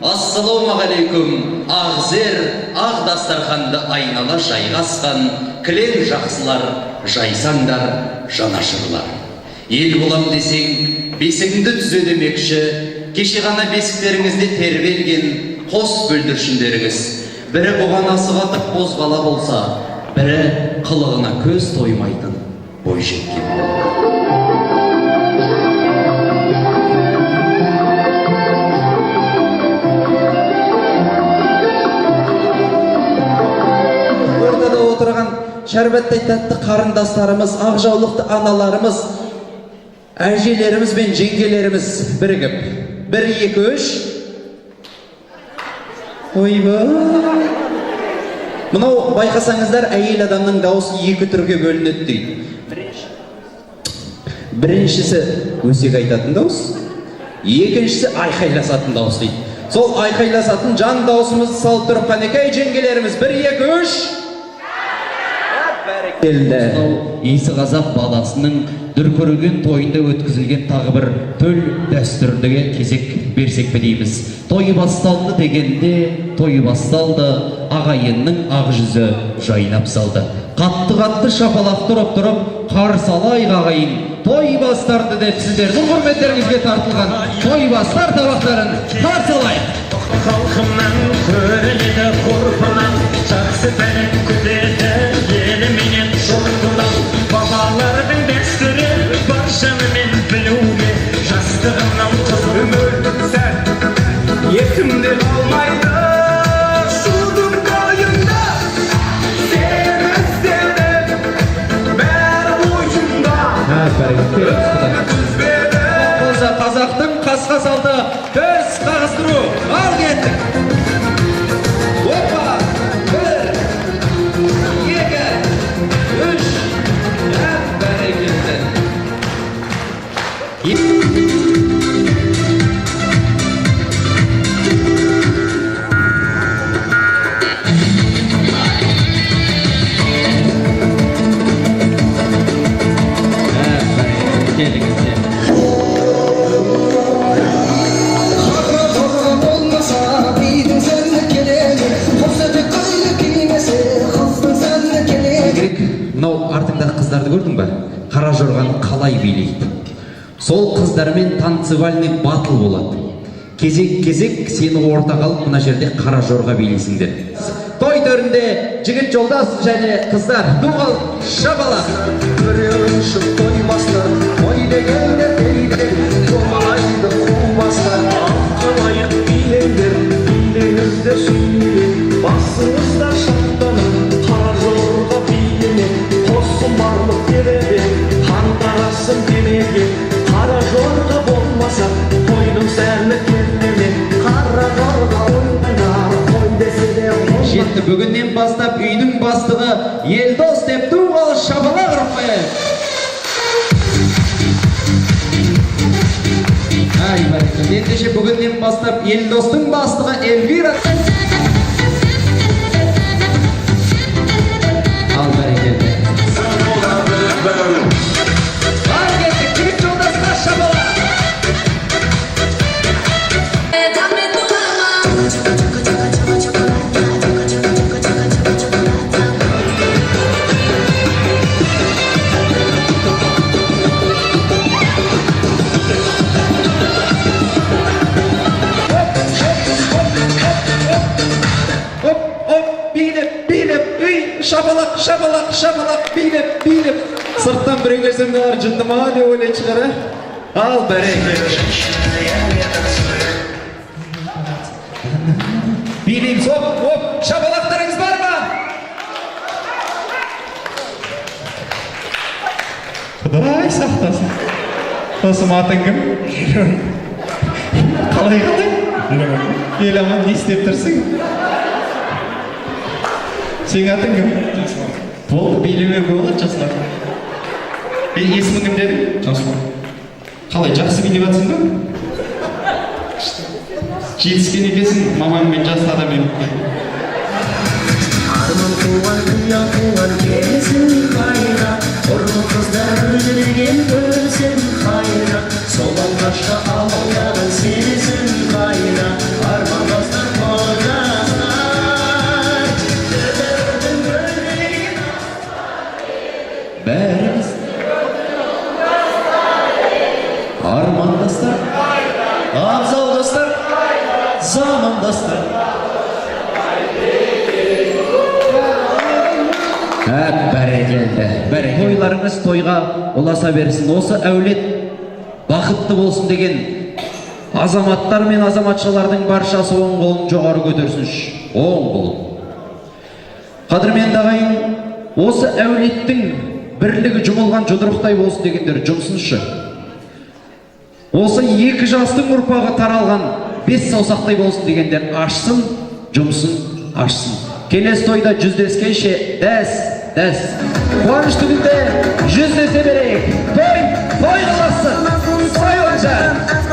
Ассалаумағалейкум. Ағзер, ақ дастарханды айнала жайғасқан, кілең жақсылар, жайсаңдар, жанашырлар. Ел болам десең, бесігіңді түзе демекші, кеше ғана бесіктеріңізде тербелген қос бүлдіршіндеріңіз. Бірі бұған асығатып бозбала болса, бірі қылығына көз тоймайтын бойжеткен. Шәрбәттей тәтті қарындастарымыз, ақ жаулықты аналарымыз, әжелеріміз бен жеңгелеріміз бірігіп. 1, 2, 3. Ойбай! Мынау байқасаңыздар, әйел адамның дауысы 2 түрге бөлінеді дейді. Біріншісі өсек айтатын дауыс, екіншісі айқайласатын дауыс дейді. Сол айқайласатын жан даусымызды салып тұрып қанекей жеңгелеріміз. 1, 2, 3. Иісі қазақ баласының дүркіреген тойында өткізілген тағы бір төл дәстүрдіге кезек берсек пе дейміз. Той басталды дегенде, той басталды, ағайынның ақ жүзі жайнап салды. Қатты шапалақ тұрып, қарсы алайық ағайын, той бастарды деп сіздердің құрметтеріңізге тартылған той бастар табақтарын қарсы алайық. Халқымнан көрінеді ғұрпынан, жақсы бәрін күтеді еліменен жұртынан. Бабалардың дәстүрі баршанымен білуге, жастығымнан қызым өлдің сәт есімде қалмайды. Шудың бойында сені іздедім, бәрі ойымда қазақтың қасқа салды көз қағыстыру. Ал кеттік. Опа! 1, 2, 3. Бәрекелді. Мынау артыңдағы қыздарды көрдің ба? Қара жорғаны қалай билейді. Сол қыздармен танцевальный батл болады. Кезек сені орта қалып, мына жерде қара жорға билейсіңдер. Той төрінде жігіт жолдас және қыздар дуғал шабалақ. Көрерін шық тоймастар, той дегенде дейді, домалайды қумастар. Аққалайық билеңдер, билеңізді сүймелер, басыңызда шаттанып, қара жорға билеме, қосын барлық кереге, қантарасын демеге. Қара жорға болмаса, тойдың сәні келмеме, қара жорға ойнана, той десе де ойнана. Жетті, бүгіннен бастап үйдің бастығы Елдос деп дуғал шабалақ ұрып қояйық. Ендеше бүгіннен бастап Елдостың бастығы Эльвира. Ал бәрекелді. Ал кеттік, жігіт жолдасқа шабалақ. Шабалақ, билеп. Сырттан біреу келсемді бар жынды ма деп ойлайды шығар. Ал бәрекелді. Билейміз, оп, шабалақтарыңыз бар ма? Құдай сақтасын. Осы матың кім? Қалай? Ел аман, не істеп тұрсың? Сен атың кім? Болды, билеме болады, жасылар. Есімі кім дедің? Жасылар. Қалай, жақсы билеп атсың ба? Жетіскен екесің, мамаңмен жасыл адам еміп. Арман туған, күя туған кезің қайда, ұрмы қыздар үлдірген көрсен қайда, сол алғашқа алаңдаған сезім қайда, арман замандастар. Бәрекелді. Тойларыңыз тойға ұласа берсін. Осы әулет бақытты болсын деген азаматтар мен азаматшалардың баршасы оң қолын жоғары көтерсінші. Оң қолын. Қадірменді ағайын, осы әулеттің бірлігі жұмылған жұдырықтай болсын дегендер жұмсыншы. Осы екі жастың ұрпағы таралған бес саусақтай болсын дегендер ашсын, жұмсын, ашсын. Келесі тойда жүздескенше дәс. Қуанышты күнде жүздесе берейік. Той қыласın. Той olacak.